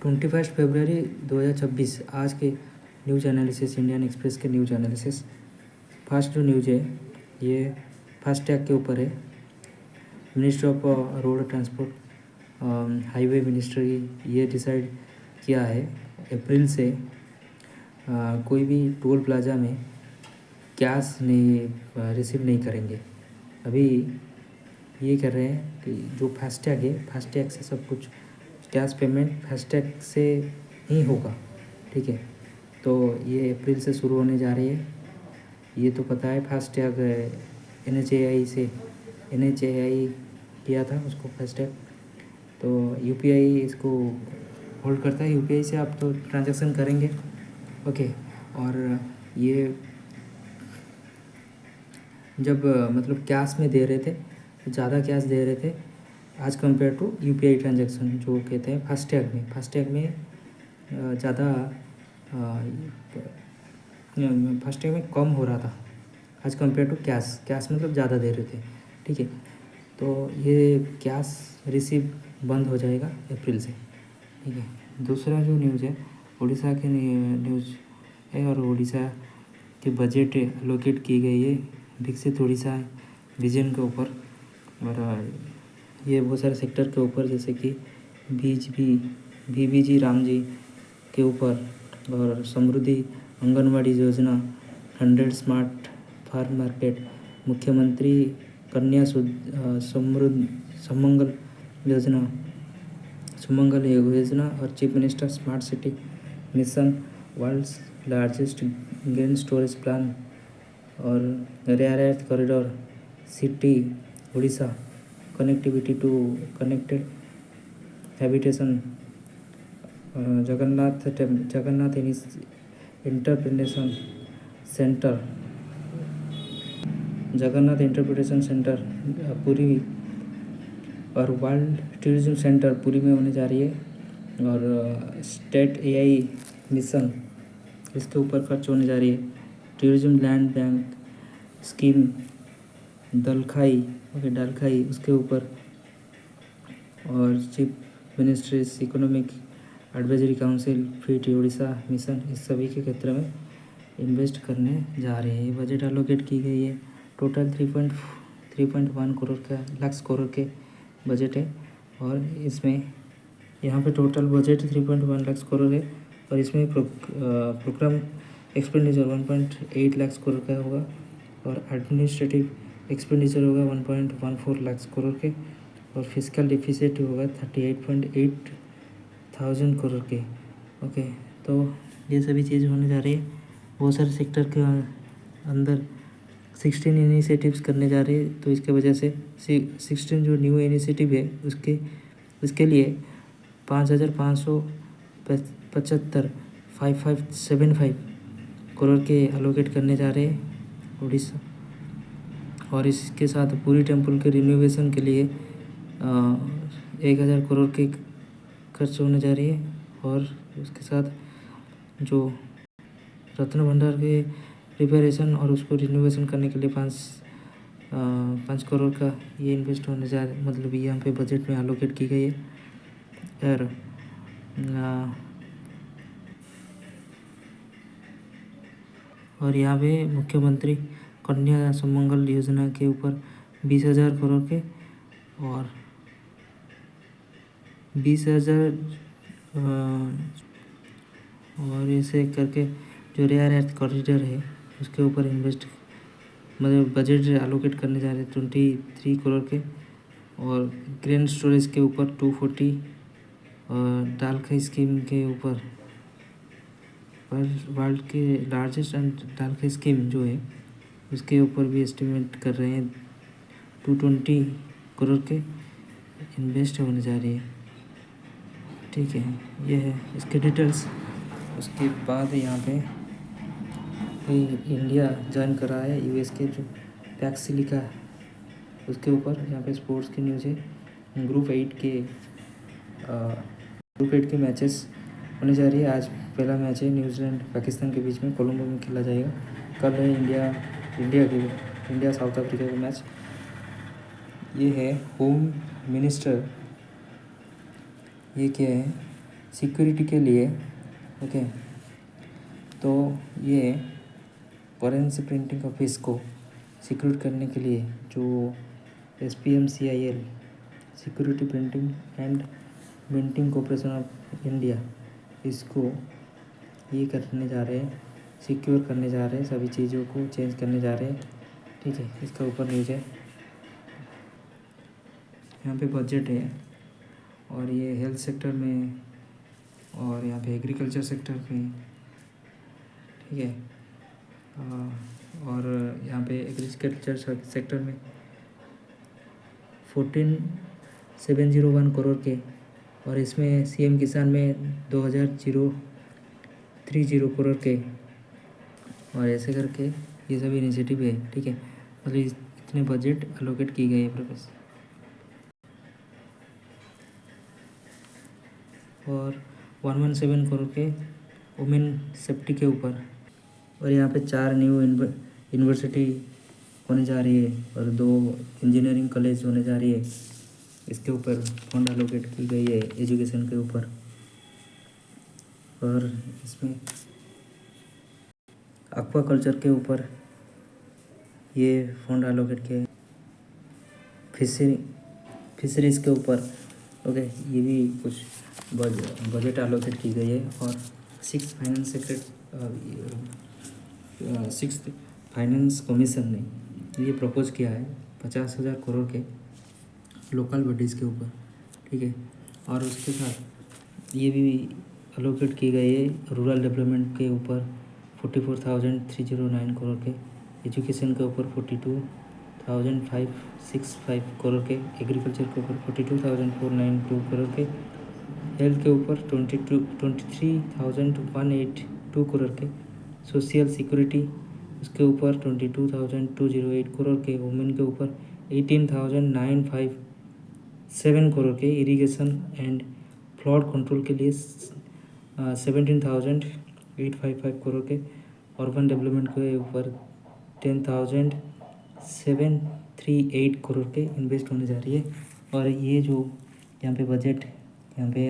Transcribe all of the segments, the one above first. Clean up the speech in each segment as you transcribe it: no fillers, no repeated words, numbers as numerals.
21 फरवरी 2026 आज के news analysis, Indian express के न्यूज़ एनालिसिस। फर्स्ट जो न्यूज़ है ये फास्टैग के ऊपर है। Ministry of road transport, highway ministry ये डिसाइड किया है अप्रैल से कोई भी टोल प्लाजा में कैश नहीं रिसीव नहीं करेंगे। अभी ये कर रहे हैं कि जो फास्टैग है, फास्टैग से सब कुछ कैश पेमेंट फास्टैग से ही होगा, ठीक है। तो ये अप्रैल से शुरू होने जा रही है। ये तो पता है फास्टैग NHAI किया था उसको फास्टैग, तो UPI इसको होल्ड करता है। UPI से आप तो ट्रांजैक्शन करेंगे, ओके। और ये जब मतलब कैश में दे रहे थे, ज़्यादा कैश दे रहे थे आज कंपेयर टू UPI ट्रांजैक्शन जो कहते हैं फास्टैग में ज़्यादा फास्टैग में कम हो रहा था आज कंपेयर टू कैश मतलब ज़्यादा दे रहे थे, ठीक है। तो ये कैश रिसीव बंद हो जाएगा अप्रैल से, ठीक है। दूसरा जो न्यूज़ है उड़ीसा के न्यूज़ है, और उड़ीसा के बजट एलोकेट की गई है विकसित उड़ीसा विजन के ऊपर। और ये बहुत सारे सेक्टर के ऊपर जैसे कि VBG रामजी के ऊपर, और समृद्धि आंगनवाड़ी योजना, 100 स्मार्ट फार्म मार्केट, मुख्यमंत्री कन्या सुमंगल योजना और chief minister smart city mission, world's largest green storage plan, और rare earth corridor city Orissa, connectivity to connected habitation, Jagannath interpretation centre Puri, और वर्ल्ड टूरिज्म सेंटर पुरी में होने जा रही है। और स्टेट AI मिशन इसके ऊपर खर्च होने जा रही है। Tourism land bank scheme Dalkhai उसके ऊपर, और chief ministries economic advisory council fit Orissa mission, इस सभी के क्षेत्र में इन्वेस्ट करने जा रहे हैं। बजट एलोकेट की गई है। टोटल 3.1 लाख करोड़ के बजट है, और इसमें यहाँ पे टोटल बजट 3.1 लाख करोड़ है, और इसमें प्रोग्राम एक्सपेंडिचर 1.8 लाख करोड़ का होगा, और एडमिनिस्ट्रेटिव एक्सपेंडिचर होगा 1.14 लाख करोड़ के, और फिजिकल डिफिसिट होगा 38.8 थाउजेंड करोड़ के, ओके। तो ये सभी चीज़ होने जा रही है। बहुत सारे सेक्टर के अंदर 16 इनिशिएटिव्स करने जा रहे हैं, तो इसके वजह से 16 जो न्यू इनिशिएटिव है उसके लिए 5,575 करोड़ के एलोकेट करने जा रहे हैं उड़ीसा। और इसके साथ पूरी टेम्पल के रिनोवेशन के लिए 1,000 करोड़ के खर्च होने जा रही है। और उसके साथ जो रत्न भंडार के प्रिपरेशन और उसको रिनोवेशन करने के लिए 5 करोड़ का ये इन्वेस्ट होने जा रहा है, मतलब ये यहाँ पे बजट में एलोकेट की गई है। और यहाँ पे मुख्यमंत्री कन्या सुमंगल योजना के ऊपर 20,000 करोड़ के, और 20,000 और ऐसे करके जो रेयर अर्थ कॉरिडोर है उसके ऊपर इन्वेस्ट मतलब बजट एलोकेट करने जा रहे हैं 23 करोड़ के, और ग्रेन स्टोरेज के ऊपर 240, और डालखाई स्कीम के ऊपर वर्ल्ड के लार्जेस्ट एंड डालखाई स्कीम जो है उसके ऊपर भी एस्टिमेट कर रहे हैं 220 करोड़ के इन्वेस्ट होने जा रही है, ठीक है। ये है इसके डिटेल्स। उसके बाद यहाँ पे इंडिया ज्वाइन करा है US के जो पैक्सिलिका, उसके ऊपर यहाँ पे स्पोर्ट्स की न्यूज़ है। ग्रुप 8 के मैचेस होने जा रही है। आज पहला मैच है न्यूजीलैंड पाकिस्तान के बीच में, कोलंबो में खेला जाएगा। कल है इंडिया साउथ अफ्रीका का मैच। ये है होम मिनिस्टर, ये क्या है सिक्योरिटी के लिए। ओके, तो ये फॉरेंसिक प्रिंटिंग ऑफिस को सिक्योर करने के लिए जो SPMCIL security printing and minting corporation of India, इसको ये करने जा रहे हैं, सिक्योर करने जा रहे हैं, सभी चीज़ों को चेंज करने जा रहे हैं। ठीक है, इसका ऊपर न्यूज है, यहाँ पे बजट है, और ये हेल्थ सेक्टर में और यहाँ पे एग्रीकल्चर सेक्टर में। ठीक है, और यहाँ पे एग्रीकल्चर सेक्टर में 14,701 करोड़ के, और इसमें CM किसान में 2,030 करोड़ के, और ऐसे करके ये सभी इनिशिएटिव है। ठीक है, मतलब इतने बजट अलोकेट की गई है अपने पास। और 117 करोड़ के वुमेन सेफ्टी के ऊपर, और यहाँ पे 4 न्यू यूनिवर्सिटी होने जा रही है और 2 इंजीनियरिंग कॉलेज होने जा रही है। इसके ऊपर फंड अलोकेट की गई है एजुकेशन के ऊपर। और इसमें एक्वाकल्चर के ऊपर ये फंड अलोकेट किया है, फिशरीज के ऊपर। ओके, ये भी कुछ बजट अलोकेट की गई है। और सिक्स फाइनेंस कमीशन ने ये प्रपोज किया है 50,000 करोड़ के लोकल बॉडीज़ के ऊपर। ठीक है, और उसके साथ ये भी अलोकेट की गई है रूरल डेवलपमेंट के ऊपर 44,309 करोड़ के, एजुकेशन के ऊपर 42,565 करोड़ के, एग्रीकल्चर के ऊपर 42,492 करोड़ के, हेल्थ के ऊपर 23,182 करोड़ के, सोशल सिक्योरिटी उसके ऊपर 22,208 करोड़ के, वुमेन के ऊपर 18,957 करोड़ के, इरिगेशन एंड फ्लड कंट्रोल के लिए 17,855 करोड़ के, अर्बन डेवलपमेंट के ऊपर 10,738 करोड़ के इन्वेस्ट होने जा रही है। और ये जो यहाँ पे बजट यहाँ पे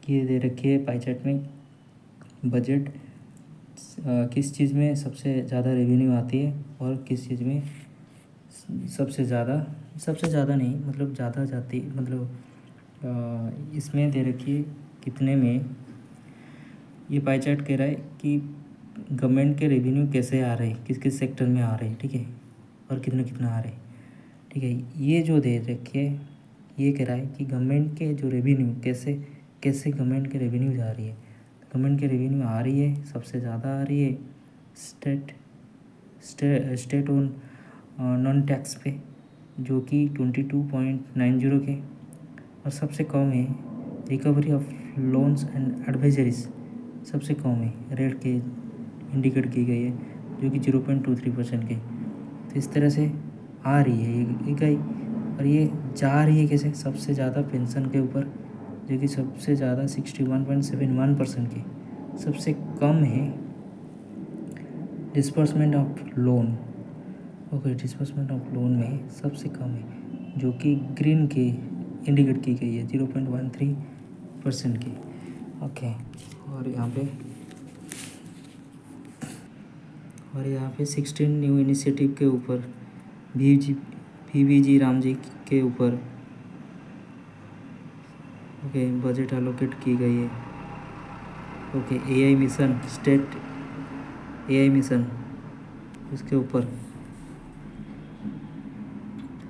ये दे रखी है पाई चार्ट में, बजट किस चीज़ में सबसे ज़्यादा रेवेन्यू आती है और किस चीज़ में सबसे ज़्यादा नहीं, मतलब ज़्यादा जाती, मतलब इसमें दे रखी है कितने में। ये पाई चार्ट कह रहा है कि गवर्नमेंट के रेवेन्यू कैसे आ रहे हैं, किस किस सेक्टर में आ रहे हैं। ठीक है, और कितना कितना आ रहे हैं। ठीक है, ये जो दे रखी है ये कह रहा है कि गवर्नमेंट के जो रेवेन्यू कैसे गवर्नमेंट के रेवेन्यू जा रही है। गवर्नमेंट के रेवेन्यू आ रही है, सबसे ज़्यादा आ रही है स्टेट ओन नॉन टैक्स पे, जो कि 22.90 के, और सबसे कम है recovery of loans and advisories, सबसे कम है रेट के इंडिकेट की गई है, जो कि 0.23% के। तो इस तरह से आ रही है ये इकाई, और ये जा रही है कैसे, सबसे ज़्यादा पेंशन के ऊपर, जो कि सबसे ज़्यादा 61.71% के, सबसे कम है disbursement of loan. Okay, disbursement of loan में सबसे कम है, जो कि ग्रीन के इंडिकेट की गई है 0.13% की। ओके, और यहाँ पे 16 न्यू इनिशिएटिव के ऊपर VVG रामजी के ऊपर ओके बजट अलोकेट की गई है। Okay, AI mission, state AI mission उसके ऊपर,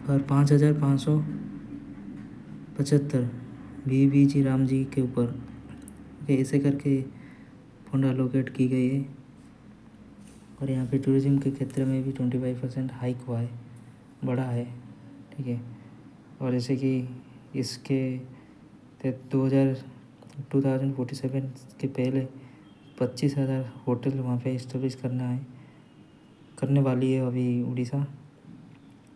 और 5,575 VVG रामजी के ऊपर। ओके, ऐसे करके फंड अलोकेट की गई है। और यहाँ पे टूरिज्म के क्षेत्र में भी 25% हाइक हुआ है, बढ़ा है। ठीक है, और जैसे कि इसके 2047 के पहले 25,000 होटल वहाँ पे इस्टेब्लिश करने वाली है अभी उड़ीसा,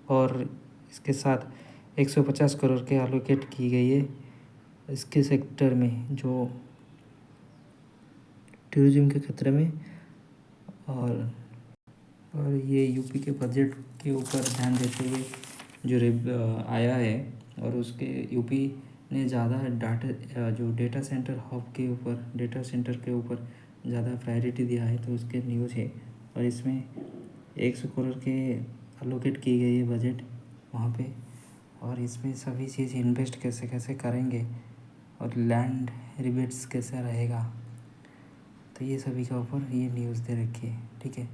और इसके साथ 150 करोड़ के एलोकेट की गई है इसके सेक्टर में, जो टूरिज्म के क्षेत्र में। और ये यूपी के बजट के ऊपर ध्यान देते हुए जो आया है, और उसके यूपी ने ज़्यादा डाटा जो डेटा सेंटर हब के ऊपर डेटा सेंटर के ऊपर ज़्यादा प्रायोरिटी दिया है, तो उसके न्यूज़ है। और इसमें 100 करोड़ के अलोकेट की गई है बजट वहाँ पे, और इसमें सभी चीज़ इन्वेस्ट कैसे कैसे करेंगे और लैंड रिबेट्स कैसे रहेगा, तो ये सभी के ऊपर ये न्यूज़ दे रखी है। ठीक है,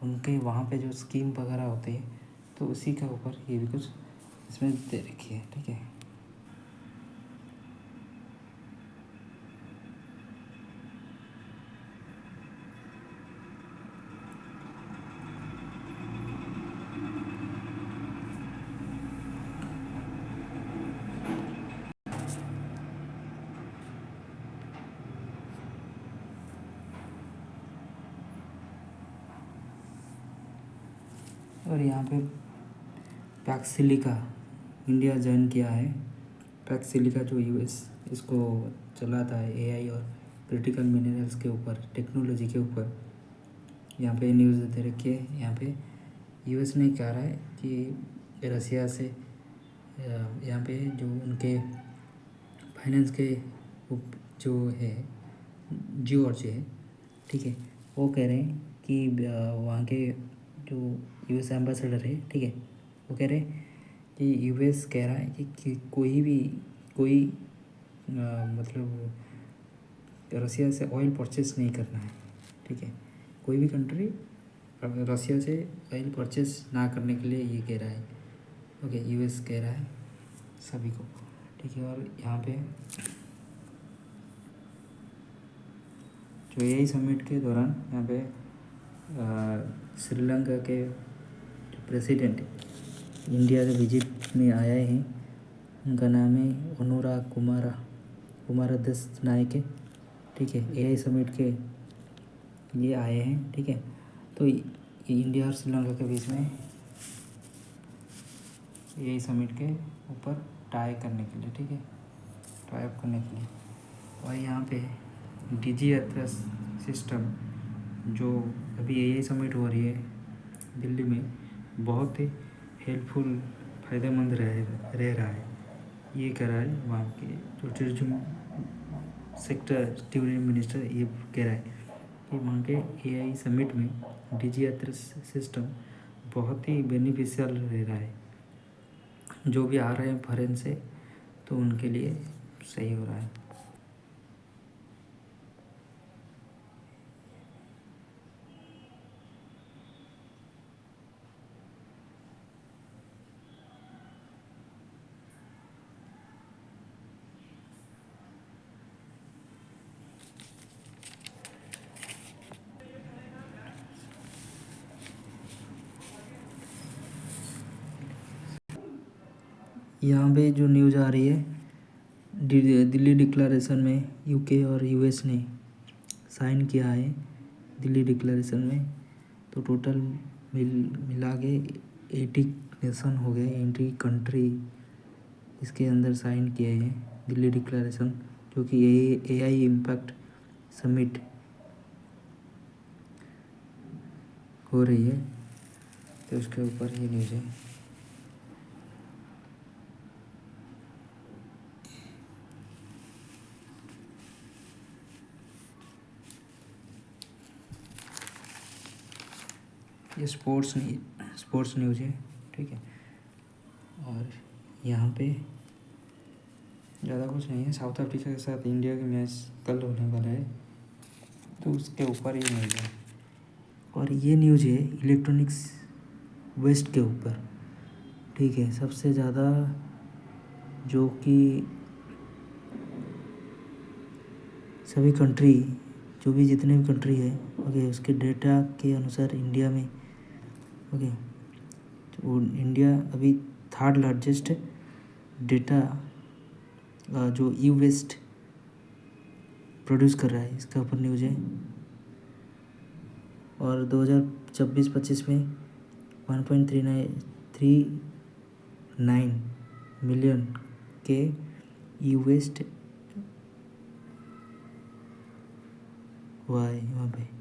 उनके वहाँ पे जो स्कीम वगैरह होती है, तो उसी के ऊपर ये भी कुछ इसमें दे रखी है। ठीक है, और यहाँ पे पैक्सिलिका इंडिया ज्वाइन किया है। पैक्सिलिका जो यूएस इसको चलाता है एआई और क्रिटिकल मिनरल्स के ऊपर, टेक्नोलॉजी के ऊपर, यहाँ पे न्यूज़ दे रखी है। यहाँ पे यूएस ने कह रहा है कि रसिया से यहाँ पे जो उनके फाइनेंस के जो है जॉर्ज है, ठीक है, वो कह रहे हैं कि वहाँ के जो यूएस एम्बेसडर है, ठीक है, वो कह रहे हैं कि यूएस कह रहा है कि कोई मतलब रसिया से ऑयल परचेस नहीं करना है। ठीक है, कोई भी कंट्री रसिया से ऑयल परचेस ना करने के लिए ये कह रहा है। ओके, यूएस कह रहा है सभी को। ठीक है, और यहाँ पे जो एआई समिट के दौरान यहाँ पे श्रीलंका के प्रेसिडेंट इंडिया के विजिट में आए हैं, उनका नाम है अनुरा कुमारदस नायके। ठीक है, एआई समिट के ये आए हैं। ठीक है, तो इंडिया और श्रीलंका के बीच में एआई समिट के ऊपर टाई करने के लिए, ठीक है, टाई अप करने के लिए। और यहाँ पे डीजी यात्रा सिस्टम जो अभी एआई समिट हो रही है दिल्ली में, बहुत ही हेल्पफुल फ़ायदेमंद रह रहा है। ये कह रहा है वहाँ के जो टूरिज्म सेक्टर टूरिज्म मिनिस्टर, ये कह रहा है कि वहाँ के एआई समिट में डीजी यात्रा सिस्टम बहुत ही बेनिफिशियल रह रहा है। जो भी आ रहे हैं फॉरेन से, तो उनके लिए सही हो रहा है। यहाँ पे जो न्यूज़ आ रही है, दिल्ली डिक्लेरेशन में यूके और यूएस ने साइन किया है। दिल्ली डिक्लेरेशन में तो टोटल मिला के 80 नेशन हो गए, 80 कंट्री इसके अंदर साइन किए हैं दिल्ली डिक्लेरेशन, जो कि एआई इम्पैक्ट समिट हो रही है, तो उसके ऊपर ये न्यूज़ है। ये स्पोर्ट्स न्यूज़ है। ठीक है, और यहाँ पे ज़्यादा कुछ नहीं है। साउथ अफ्रीका के साथ इंडिया का मैच कल होने वाला है, तो उसके ऊपर ये न्यूज़ है। और ये न्यूज़ है इलेक्ट्रॉनिक्स वेस्ट के ऊपर। ठीक है, सबसे ज़्यादा जो कि सभी कंट्री, जो भी जितने भी कंट्री है, ओके, उसके डेटा के अनुसार इंडिया में, ओके, तो इंडिया अभी थर्ड लार्जेस्ट डेटा जो ई वेस्ट प्रोड्यूस कर रहा है, इसके ऊपर न्यूज़ है। और 2024-25 में 1.39 मिलियन के ई वेस्ट हुआ है वहाँ पे।